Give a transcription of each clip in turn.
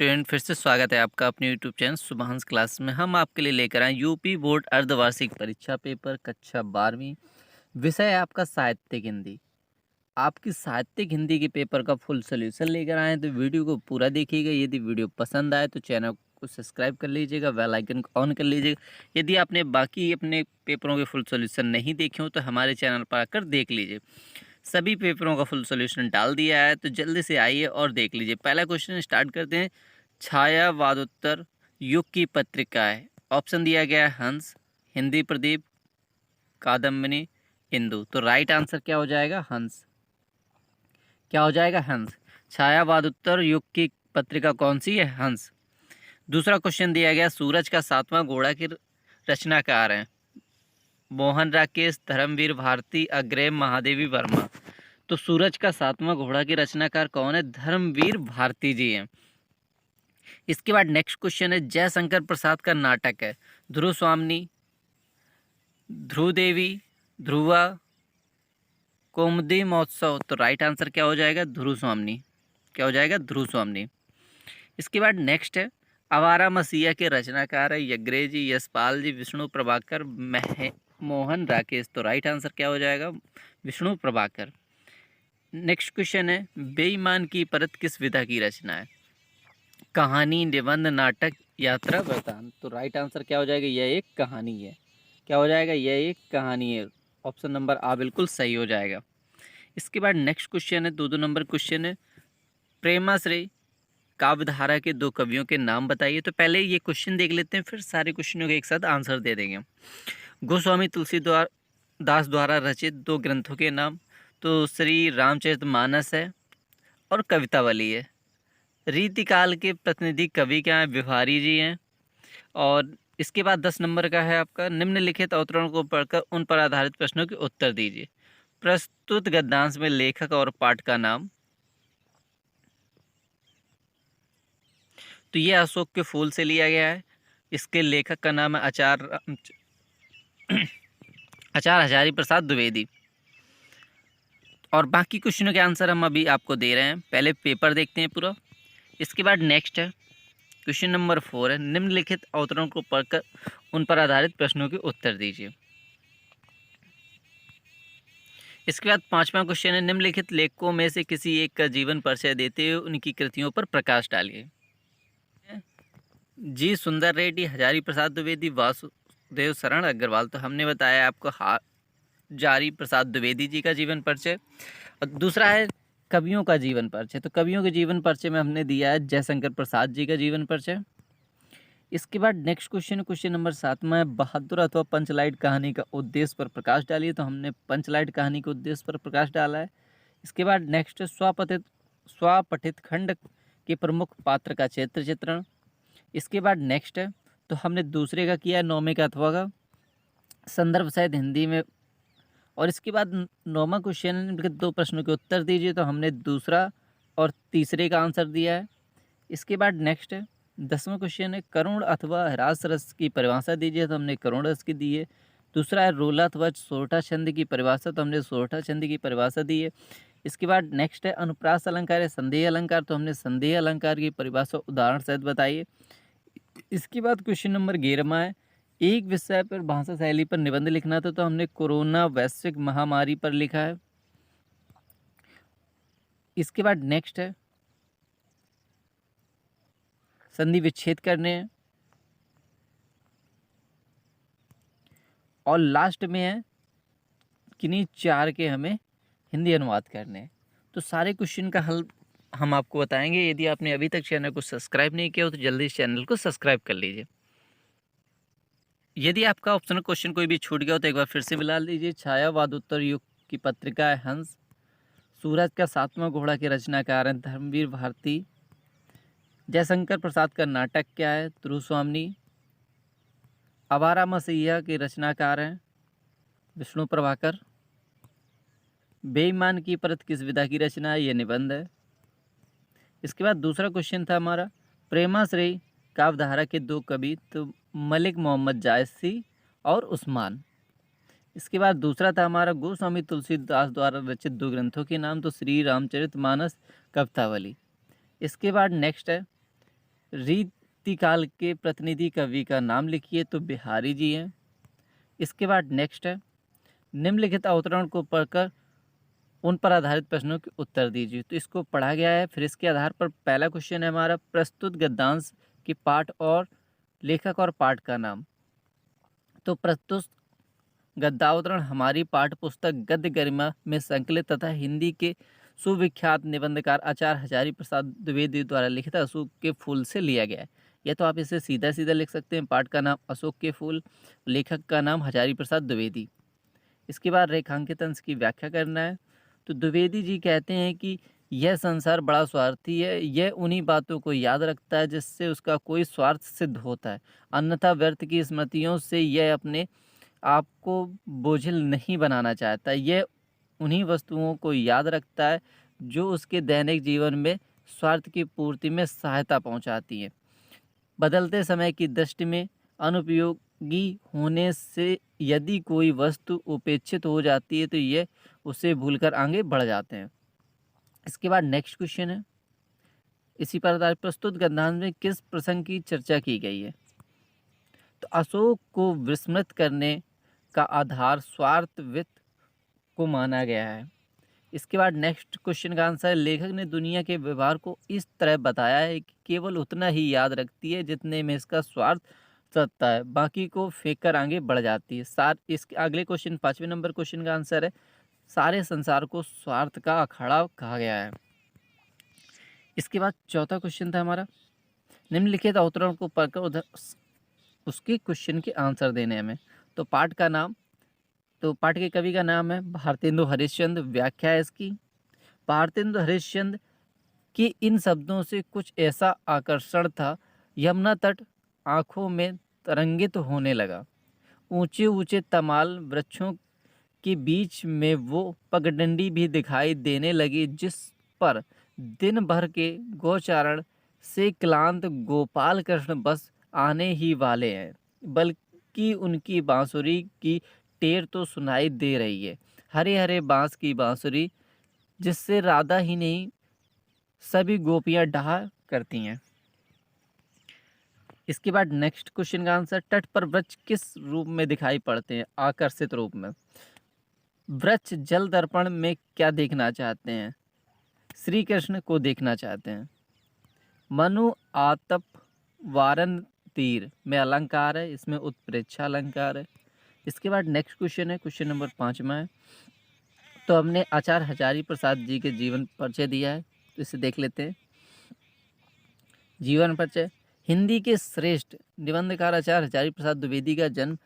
Student फिर से स्वागत है आपका अपने यूट्यूब चैनल सुबहान्स क्लास में। हम आपके लिए लेकर आए यूपी बोर्ड अर्धवार्षिक परीक्षा पेपर कक्षा 12वीं। विषय है आपका साहित्यिक हिंदी। आपकी साहित्यिक हिंदी के पेपर का फुल सोल्यूशन लेकर आए हैं, तो वीडियो को पूरा देखिएगा। यदि वीडियो पसंद आए तो चैनल को सब्सक्राइब कर लीजिएगा, बेल आइकन को ऑन कर लीजिएगा। यदि आपने बाकी अपने पेपरों के फुल सोल्यूशन नहीं देखे हो तो हमारे चैनल पर आकर देख लीजिए। सभी पेपरों का फुल सॉल्यूशन डाल दिया है, तो जल्दी से आइए और देख लीजिए। पहला क्वेश्चन स्टार्ट करते हैं। छायावादोत्तर युग की पत्रिका है। ऑप्शन दिया गया है हंस, हिंदी प्रदीप, कादम्बिनी, इंदु। तो राइट आंसर क्या हो जाएगा? हंस। क्या हो जाएगा? हंस। छायावादोत्तर युग की पत्रिका कौन सी है? हंस। दूसरा क्वेश्चन दिया गया, सूरज का सातवां घोड़ा की रचनाकार हैं। मोहन राकेश, धर्मवीर भारती, अग्रय महादेवी वर्मा। तो सूरज का सातवां घोड़ा की रचनाकार कौन है? धर्मवीर भारती जी हैं। इसके बाद नेक्स्ट क्वेश्चन है, जयशंकर प्रसाद का नाटक है। ध्रुव स्वामिनी, ध्रुव देवी, ध्रुवा, कौमुदी महोत्सव। तो राइट आंसर क्या हो जाएगा? ध्रुव स्वामिनी। क्या हो जाएगा? ध्रुव स्वामिनी। इसके बाद नेक्स्ट है, आवारा मसीहा के रचनाकार है यग्रे जी, यशपाल जी, विष्णु प्रभाकर, मोहन राकेश। तो राइट आंसर क्या हो जाएगा? विष्णु प्रभाकर। नेक्स्ट क्वेश्चन है, बेईमान की परत किस विधा की रचना है? कहानी, निबंध, नाटक, यात्रा, वृतांत। तो राइट आंसर क्या हो जाएगा? यह एक कहानी है। क्या हो जाएगा? यह एक कहानी है। ऑप्शन नंबर आ बिल्कुल सही हो जाएगा। इसके बाद नेक्स्ट क्वेश्चन है, दो नंबर क्वेश्चन है, प्रेमाश्रय काव्यधारा के दो कवियों के नाम बताइए। तो पहले ये क्वेश्चन देख लेते हैं, फिर सारे क्वेश्चनों के एक साथ आंसर दे देंगे। गोस्वामी तुलसीदास दास द्वारा रचित दो ग्रंथों के नाम। तो श्री रामचरितमानस है और कवितावली है। रीतिकाल के प्रतिनिधि कवि क्या हैं? बिहारी जी हैं। और इसके बाद 10 नंबर का है आपका, निम्नलिखित अवतरण को पढ़कर उन पर आधारित प्रश्नों के उत्तर दीजिए। प्रस्तुत गद्यांश में लेखक और पाठ का नाम। तो ये अशोक के फूल से लिया गया है। इसके लेखक का नाम है आचार्य हजारी प्रसाद द्विवेदी। और बाकी क्वेश्चनों के आंसर हम अभी आपको दे रहे हैं, पहले पेपर देखते हैं पूरा। इसके बाद नेक्स्ट है क्वेश्चन नंबर 4 है, निम्नलिखित अवतरण को पढ़कर उन पर आधारित प्रश्नों के उत्तर दीजिए। इसके बाद 5वां क्वेश्चन है, निम्नलिखित लेखकों में से किसी एक का जीवन परिचय देते हुए उनकी कृतियों पर प्रकाश डालिए। जी सुंदर रेड्डी, हजारी प्रसाद द्विवेदी, वासुदेव शरण अग्रवाल। तो हमने बताया आपको हजारी प्रसाद द्विवेदी जी का जीवन परिचय। और दूसरा है कवियों का जीवन परिचय। तो कवियों के जीवन परिचय में हमने दिया है जयशंकर प्रसाद जी का जीवन परिचय। इसके बाद नेक्स्ट क्वेश्चन नंबर 7 में, बहादुर अथवा पंचलाइट कहानी का उद्देश्य पर प्रकाश डालिए। तो हमने पंचलाइट कहानी के उद्देश्य पर प्रकाश डाला है। इसके बाद नेक्स्ट स्वपठित खंड के प्रमुख पात्र का क्षेत्र चित्रण। इसके बाद नेक्स्ट है, तो हमने दूसरे का किया है, 9वें का अथवा का संदर्भ सहित हिंदी में। और इसके बाद 9वां क्वेश्चन के 2 प्रश्नों के उत्तर दीजिए। तो हमने दूसरा और तीसरे का आंसर दिया है। इसके बाद नेक्स्ट है 10वां क्वेश्चन है, करुण अथवा ह्रास रस की परिभाषा दीजिए। तो हमने करुण रस की दी है। दूसरा है रोला अथवा सोरठा छंद की परिभाषा। तो हमने सोरठा छंद की परिभाषा दी है। इसके बाद नेक्स्ट है अनुप्रास अलंकार है संदेह अलंकार। तो हमने संदेह अलंकार की परिभाषा उदाहरण सहित बताइए। इसके बाद क्वेश्चन नंबर 11 है, एक विषय पर भाषा शैली पर निबंध लिखना था। तो हमने कोरोना वैश्विक महामारी पर लिखा है। इसके बाद नेक्स्ट है संधि विच्छेद करने हैं। और लास्ट में है किन्हीं 4 के हमें हिंदी अनुवाद करने हैं। तो सारे क्वेश्चन का हल हम आपको बताएंगे। यदि आपने अभी तक चैनल को सब्सक्राइब नहीं किया हो तो जल्दी इस चैनल को सब्सक्राइब कर लीजिए। यदि आपका ऑप्शनल क्वेश्चन कोई भी छूट गया हो तो एक बार फिर से मिला लीजिए। छायावादोत्तर युग की पत्रिका है हंस। सूरज का सातवां घोड़ा के रचनाकार हैं धर्मवीर भारती। जयशंकर प्रसाद का नाटक क्या है? ध्रुव स्वामिनी। आवारा मसीहा के रचनाकार हैं विष्णु प्रभाकर। बेईमान की परत किस विधा की रचना है? ये निबंध है। इसके बाद दूसरा क्वेश्चन था हमारा, प्रेमाश्रय काव्यधारा के 2 कवि। तो मलिक मोहम्मद जायसी और उस्मान। इसके बाद दूसरा था हमारा, गोस्वामी तुलसीदास द्वारा रचित 2 ग्रंथों के नाम। तो श्री रामचरितमानस, कवितावली। इसके बाद नेक्स्ट है रीतिकाल के प्रतिनिधि कवि का नाम लिखिए, तो बिहारी जी हैं। इसके बाद नेक्स्ट है, निम्नलिखित अवतरण को पढ़कर उन पर आधारित प्रश्नों के उत्तर दीजिए। तो इसको पढ़ा गया है। फिर इसके आधार पर पहला क्वेश्चन है हमारा, प्रस्तुत गद्यांश के पाठ और लेखक और पाठ का नाम। तो प्रस्तुत गद्यावतरण हमारी पाठ्य पुस्तक गद्य गरिमा में संकलित तथा हिंदी के सुविख्यात निबंधकार आचार्य हजारी प्रसाद द्विवेदी द्वारा लिखित अशोक के फूल से लिया गया है। या तो आप इसे सीधा सीधा लिख सकते हैं, पाठ का नाम अशोक के फूल, लेखक का नाम हजारी प्रसाद द्विवेदी। इसके बाद रेखांकित अंश की व्याख्या करना है। तो द्विवेदी जी कहते हैं कि यह संसार बड़ा स्वार्थी है, यह उन्हीं बातों को याद रखता है जिससे उसका कोई स्वार्थ सिद्ध होता है, अन्यथा व्यर्थ की स्मृतियों से यह अपने आपको बोझिल नहीं बनाना चाहता। यह उन्हीं वस्तुओं को याद रखता है जो उसके दैनिक जीवन में स्वार्थ की पूर्ति में सहायता पहुंचाती हैं। बदलते समय की दृष्टि में अनुपयोगी होने से यदि कोई वस्तु उपेक्षित हो जाती है तो यह उसे भूलकर आगे बढ़ जाते हैं। इसके बाद नेक्स्ट क्वेश्चन है, इसी पर आधारित प्रस्तुत गद्यांश में किस प्रसंग की चर्चा की गई है। तो अशोक को विस्मृत करने का आधार स्वार्थ वित्त को माना गया है। इसके बाद नेक्स्ट क्वेश्चन का आंसर है, लेखक ने दुनिया के व्यवहार को इस तरह बताया है कि केवल उतना ही याद रखती है जितने में इसका स्वार्थ सत्ता है, बाकी को फेंक कर आगे बढ़ जाती है। इसके अगले क्वेश्चन 5वें नंबर क्वेश्चन का आंसर है, सारे संसार को स्वार्थ का अखाड़ा कहा गया है। इसके बाद चौथा क्वेश्चन था हमारा, निम्नलिखित अवतरण को पढ़कर उधर उसके क्वेश्चन के आंसर देने हमें। तो पाठ का नाम, तो पाठ के कवि का नाम है भारतेंदु हरिश्चंद्र। व्याख्या है इसकी, भारतेंदु हरिश्चंद्र के इन शब्दों से कुछ ऐसा आकर्षण था, यमुना तट आंखों में तरंगित होने लगा। ऊंचे ऊंचे तमाल वृक्षों के बीच में वो पगडंडी भी दिखाई देने लगी जिस पर दिन भर के गोचारण से क्लांत गोपाल कृष्ण बस आने ही वाले हैं, बल्कि उनकी बांसुरी की टेर तो सुनाई दे रही है, हरे हरे बांस की बांसुरी जिससे राधा ही नहीं सभी गोपियां डहा करती हैं। इसके बाद नेक्स्ट क्वेश्चन का आंसर, तट पर वृक्ष किस रूप में दिखाई पड़ते हैं, आकर्षित रूप में। वृक्ष जल दर्पण में क्या देखना चाहते हैं, श्री कृष्ण को देखना चाहते हैं। मनु आतप वारन तीर में अलंकार है, इसमें उत्प्रेक्षा अलंकार है। इसके बाद नेक्स्ट क्वेश्चन है, क्वेश्चन नंबर 5वां है। तो हमने आचार्य हजारी प्रसाद जी के जीवन परिचय दिया है, तो इसे देख लेते हैं। जीवन परिचय, हिंदी के श्रेष्ठ निबंधकार आचार्य हजारी प्रसाद द्विवेदी का जन्म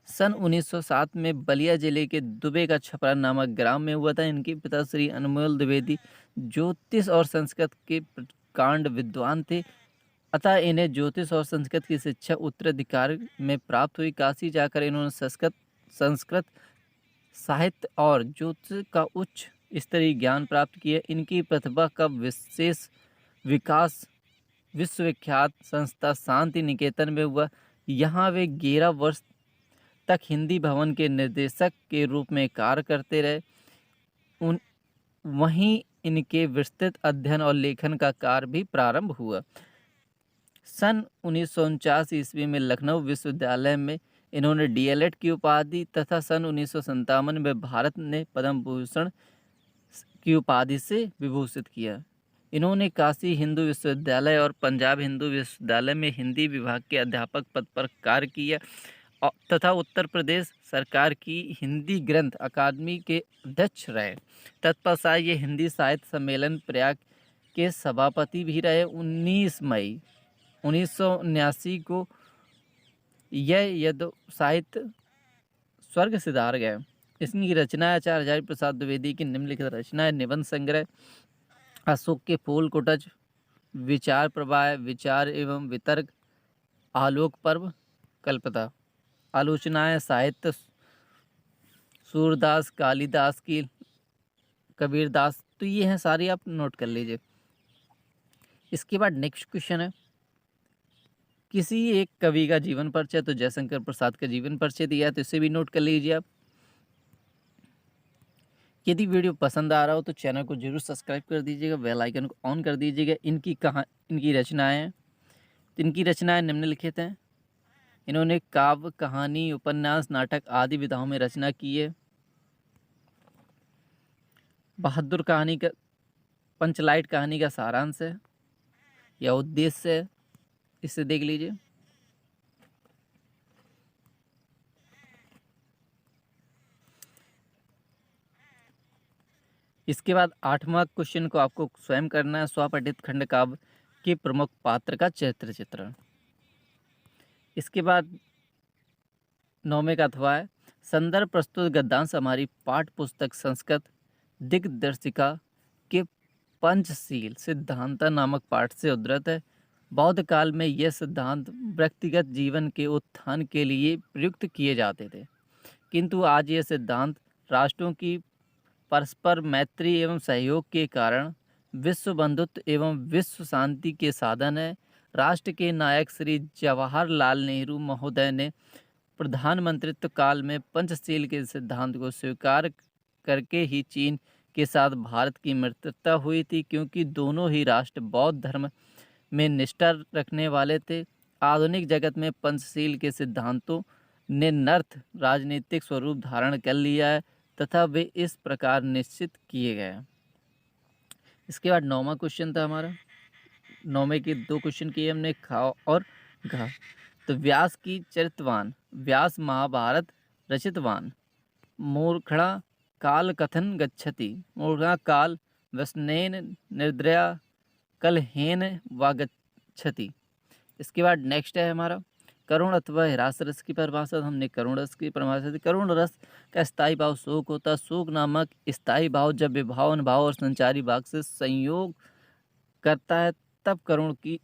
सन 1907 में बलिया जिले के दुबे का छपरा नामक ग्राम में हुआ था। इनके पिता श्री अनमोल द्विवेदी ज्योतिष और संस्कृत के प्रकांड विद्वान थे, अतः इन्हें ज्योतिष और संस्कृत की शिक्षा उत्तराधिकार में प्राप्त हुई। काशी जाकर इन्होंने संस्कृत साहित्य और ज्योतिष का उच्च स्तरीय ज्ञान प्राप्त किया। इनकी प्रतिभा का विशेष विकास विश्वविख्यात संस्था शांति निकेतन में हुआ। यहाँ वे 11 वर्ष तक हिंदी भवन के निर्देशक के रूप में कार्य करते रहे। वहीं इनके विस्तृत अध्ययन और लेखन का कार्य भी प्रारंभ हुआ। सन 1949 ईस्वी में लखनऊ विश्वविद्यालय में इन्होंने डीएलएड की उपाधि तथा सन 1957 में भारत ने पद्म भूषण की उपाधि से विभूषित किया। इन्होंने काशी हिंदू विश्वविद्यालय और पंजाब हिंदू विश्वविद्यालय में हिंदी विभाग के अध्यापक पद पर कार्य किया तथा उत्तर प्रदेश सरकार की हिंदी ग्रंथ अकादमी के अध्यक्ष रहे। तत्पश्चात ये हिंदी साहित्य सम्मेलन प्रयाग के सभापति भी रहे। 19 मई 1979 को यह साहित्य स्वर्ग सिधार गए। इसकी रचना आचार्य हजारी प्रसाद द्विवेदी की निम्नलिखित रचना, निबंध संग्रह अशोक के फूल कुटज, विचार प्रवाह, विचार एवं वितर्क, आलोक पर्व, कल्पता, आलोचनाएं साहित्य, सूरदास, कालिदास की, कबीरदास। तो ये हैं सारी, आप नोट कर लीजिए। इसके बाद नेक्स्ट क्वेश्चन है, किसी एक कवि का जीवन परिचय। तो जयशंकर प्रसाद का जीवन परिचय दिया है, तो इसे भी नोट कर लीजिए आप। यदि वीडियो पसंद आ रहा हो तो चैनल को जरूर सब्सक्राइब कर दीजिएगा, बेल आइकन को ऑन कर दीजिएगा। इनकी रचनाएं तो इनकी रचनाएं निम्नलिखित हैं। इन्होंने काव्य, कहानी, उपन्यास, नाटक आदि विधाओं में रचना की है। बहादुर कहानी का पंचलाइट कहानी का सारांश है या उद्देश्य है, इसे देख लीजिए। इसके बाद 8वां क्वेश्चन को आपको स्वयं करना है। स्वपठित खंड काव्य के प्रमुख पात्र का चरित्र चित्रण। इसके बाद 9वें का अथवा है, संदर्भ प्रस्तुत गद्यांश हमारी पाठ्य पुस्तक संस्कृत दिग्दर्शिका के पंचशील सिद्धांत नामक पाठ से उद्धृत है। बौद्ध काल में यह सिद्धांत व्यक्तिगत जीवन के उत्थान के लिए प्रयुक्त किए जाते थे, किंतु आज यह सिद्धांत राष्ट्रों की परस्पर मैत्री एवं सहयोग के कारण विश्व बंधुत्व एवं विश्व शांति के साधन है। राष्ट्र के नायक श्री जवाहरलाल नेहरू महोदय ने प्रधानमंत्रित्व काल में पंचशील के सिद्धांत को स्वीकार करके ही चीन के साथ भारत की मित्रता हुई थी, क्योंकि दोनों ही राष्ट्र बौद्ध धर्म में निष्ठा रखने वाले थे। आधुनिक जगत में पंचशील के सिद्धांतों ने नर्थ राजनीतिक स्वरूप धारण कर लिया है तथा वे इस प्रकार निश्चित किए गए हैं। इसके बाद 9वां क्वेश्चन था हमारा। 9वें के 2 क्वेश्चन किए हमने, खा और घा। तो व्यास की चरितवान, व्यास महाभारत रचितवान। मूर्खणा काल कथन गच्छति, मूर्खणा काल व्यसनेन निद्रया कलहेन वा गच्छति। इसके बाद नेक्स्ट है हमारा करुण अथवा हिरास रस की परिभाषा। हमने करुण रस की परिभाषा दी। करुण रस का स्थायी भाव शोक होता है। शोक नामक स्थायी भाव जब विभाव, अनुभाव और संचारी भाग से संयोग करता है तब करुण की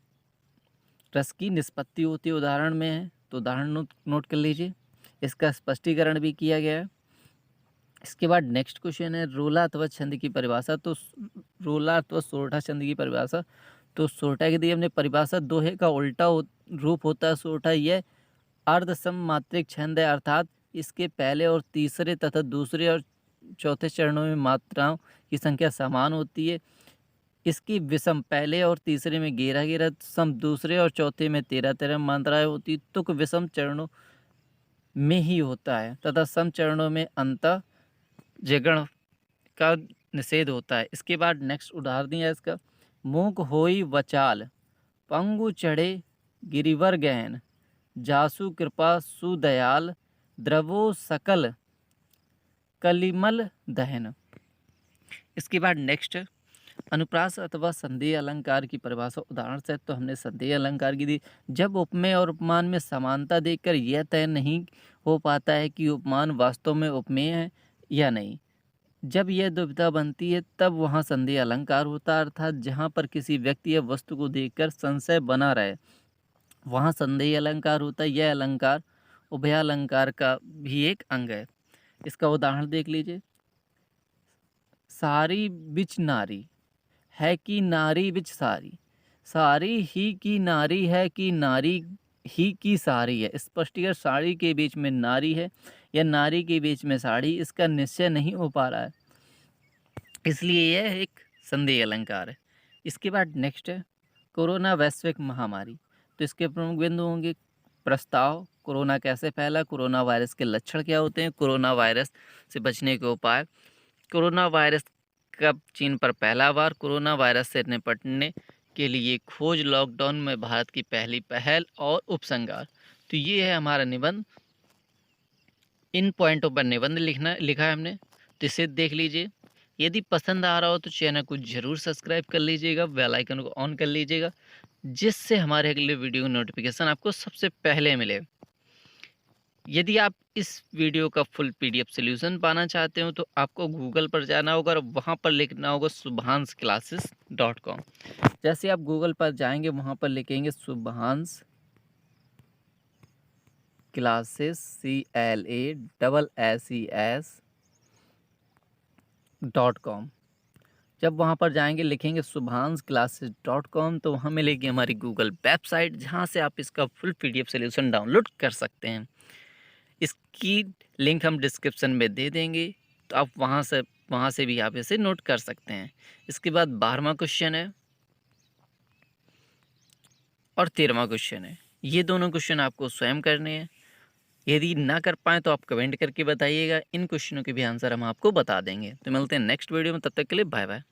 रस की निष्पत्ति होती है। उदाहरण में है तो उदाहरण नोट कर लीजिए, इसका स्पष्टीकरण भी किया गया है। इसके बाद नेक्स्ट क्वेश्चन है रोला अथवा छंद की परिभाषा। तो रोला अथवा सोरठा छंद की परिभाषा। तो सोरठा की दी हमने परिभाषा, दोहे का उल्टा रूप होता है सोरठा। यह अर्धसम मात्रिक छंद है, अर्थात इसके पहले और तीसरे तथा दूसरे और चौथे चरणों में मात्राओं की संख्या समान होती है। इसकी विषम पहले और तीसरे में 11-11, सम दूसरे और चौथे में 13-13 मात्राएं होती। तुक विषम चरणों में ही होता है तथा सम चरणों में अंत जगण का निषेध होता है। इसके बाद नेक्स्ट उदाहरण दिया इसका, मूक होई वचाल, पंगु चढ़े गिरिवर गहन, जासु कृपा सुदयाल, द्रवो सकल कलिमल दहन। इसके बाद नेक्स्ट अनुप्रास अथवा संदेह अलंकार की परिभाषा। उदाहरण से तो हमने संदेह अलंकार की दी, जब उपमेय और उपमान में समानता देखकर यह तय नहीं हो पाता है कि उपमान वास्तव में उपमेय है या नहीं। जब यह दुविधा बनती है तब वहाँ संदेह अलंकार होता है, अर्थात जहाँ पर किसी व्यक्ति या वस्तु को देखकर संशय बना रहे वहाँ संदेह अलंकार होता है। यह अलंकार उभयालंकार का भी एक अंग है। इसका उदाहरण देख लीजिए, सारी बिच नारी है कि नारी बिच सारी, सारी ही की नारी है कि नारी ही की सारी है। स्पष्टीकरण, साड़ी के बीच में नारी है या नारी के बीच में साड़ी, इसका निश्चय नहीं हो पा रहा है, इसलिए यह एक संदेह अलंकार है। इसके बाद नेक्स्ट है कोरोना वैश्विक महामारी। तो इसके प्रमुख बिंदु होंगे प्रस्ताव, कोरोना कैसे फैला, कोरोना वायरस के लक्षण क्या होते हैं, कोरोना वायरस से बचने के उपाय, कोरोना वायरस कब चीन पर पहला बार, कोरोना वायरस से निपटने के लिए खोज, लॉकडाउन में भारत की पहली पहल और उपसंहार। तो ये है हमारा निबंध। इन पॉइंटों पर निबंध लिखा है हमने, तो इसे देख लीजिए। यदि पसंद आ रहा हो तो चैनल को जरूर सब्सक्राइब कर लीजिएगा, बेल आइकन को ऑन कर लीजिएगा, जिससे हमारे अगले वीडियो की नोटिफिकेशन आपको सबसे पहले मिले। यदि आप इस वीडियो का फुल PDF सोल्यूशन पाना चाहते हो तो आपको गूगल पर जाना होगा और वहाँ पर लिखना होगा subhansclasses.com। जैसे आप गूगल पर जाएंगे वहाँ पर लिखेंगे subhans classes CLASSES.com। जब वहाँ पर जाएंगे लिखेंगे subhansclasses.com तो वहाँ मिलेगी हमारी गूगल वेबसाइट, जहाँ से आप इसका फुल PDF सोल्यूशन डाउनलोड कर सकते हैं। इसकी लिंक हम डिस्क्रिप्शन में दे देंगे, तो आप वहाँ से भी आप इसे नोट कर सकते हैं। इसके बाद 12वां क्वेश्चन है और 13वां क्वेश्चन है। ये दोनों क्वेश्चन आपको स्वयं करने हैं। यदि ना कर पाएँ तो आप कमेंट करके बताइएगा। इन क्वेश्चनों के भी आंसर हम आपको बता देंगे। तो मिलते हैं नेक्स्ट वीडियो में, तब तक के लिए बाय बाय।